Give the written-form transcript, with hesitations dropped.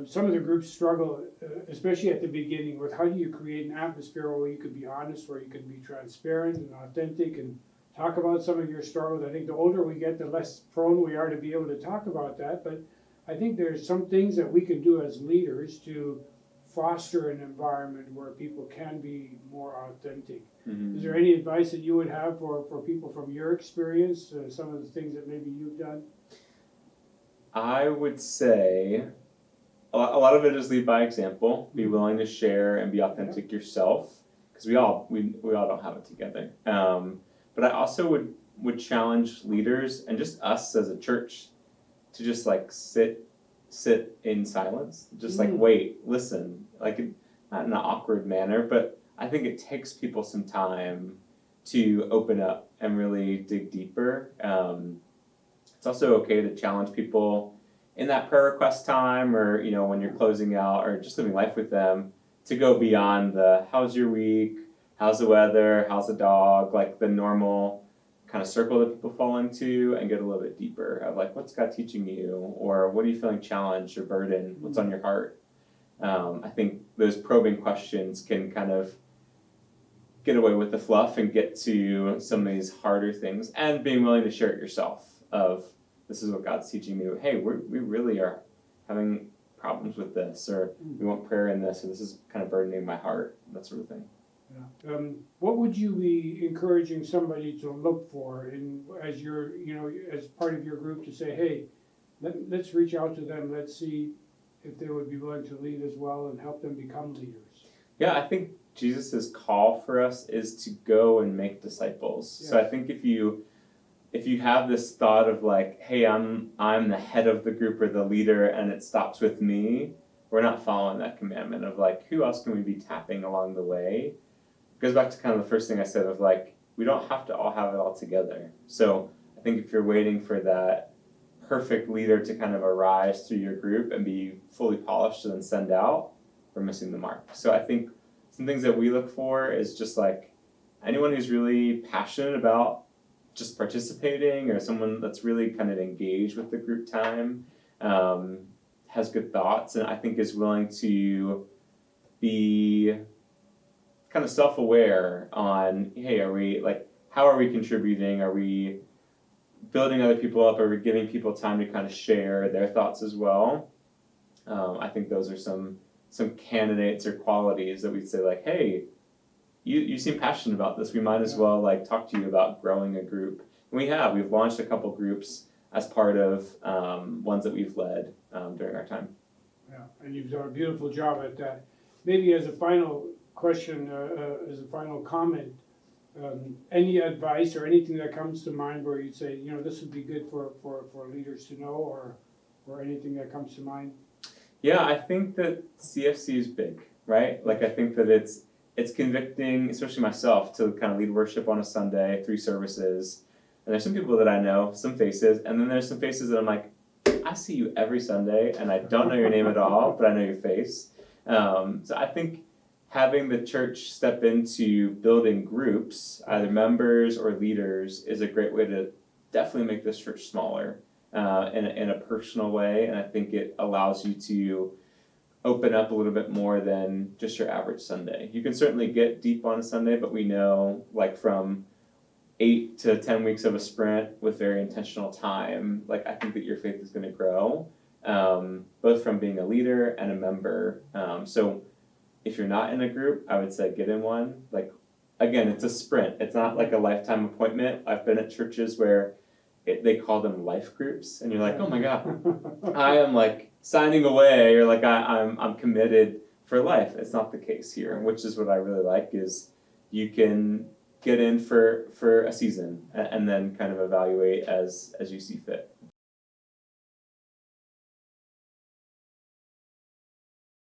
some of the groups struggle, especially at the beginning, with how do you create an atmosphere where you can be honest, where you can be transparent and authentic and talk about some of your struggles. I think the older we get, the less prone we are to be able to talk about that. But I think there's some things that we can do as leaders to foster an environment where people can be more authentic. Mm-hmm. Is there any advice that you would have for people from your experience, some of the things that maybe you've done? I would say a lot of it is lead by example. Be willing to share and be authentic yourself, because we all don't have it together. But I also would challenge leaders and just us as a church to just like sit in silence, just like wait, listen, like not in an awkward manner, but I think it takes people some time to open up and really dig deeper. It's also okay to challenge people in that prayer request time, or when you're closing out or just living life with them, to go beyond the how's your week, how's the weather, how's the dog, like the normal kind of circle that people fall into, and get a little bit deeper of like, what's God teaching you, or what are you feeling challenged or burdened, what's on your heart. I think those probing questions can kind of get away with the fluff and get to some of these harder things, and being willing to share it yourself of, this is what God's teaching me. Hey, we really are having problems with this, or we want prayer in this, or this is kind of burdening my heart, that sort of thing. Yeah. What would you be encouraging somebody to look for as as part of your group, to say, hey, let's reach out to them, let's see if they would be willing to lead as well and help them become leaders? Yeah, I think Jesus' call for us is to go and make disciples. Yes. So I think if you have this thought of like, hey, I'm the head of the group or the leader, and it stops with me, we're not following that commandment of like, who else can we be tapping along the way? It goes back to kind of the first thing I said of like, we don't have to all have it all together. So I think if you're waiting for that perfect leader to kind of arise through your group and be fully polished and then send out, we're missing the mark. So I think some things that we look for is just like anyone who's really passionate about just participating, or someone that's really kind of engaged with the group time, has good thoughts, and I think is willing to be kind of self-aware on, hey, how are we contributing? Are we building other people up? Are we giving people time to kind of share their thoughts as well? I think those are some candidates or qualities that we'd say like, hey, you seem passionate about this. We might as well like talk to you about growing a group. And we've launched a couple groups as part of ones that we've led during our time. Yeah, and you've done a beautiful job at that. Maybe as a final question, as a final comment, any advice or anything that comes to mind where you'd say, this would be good for leaders to know, or anything that comes to mind? Yeah, I think that CFC is big, right? Like I think that it's convicting, especially myself, to kind of lead worship on a Sunday, 3 services. And there's some people that I know, some faces, and then there's some faces that I'm like, I see you every Sunday, and I don't know your name at all, but I know your face. So I think having the church step into building groups, either members or leaders, is a great way to definitely make this church smaller in a personal way. And I think it allows you to open up a little bit more than just your average Sunday. You can certainly get deep on a Sunday, but we know like from 8 to 10 weeks of a sprint with very intentional time, like I think that your faith is going to grow, both from being a leader and a member. So if you're not in a group, I would say get in one. Like, again, it's a sprint. It's not like a lifetime appointment. I've been at churches where they call them life groups, and you're like, oh my God, I am like signing away, or like I'm committed for life. It's not the case here, which is what I really like, is you can get in for a season and then kind of evaluate as you see fit.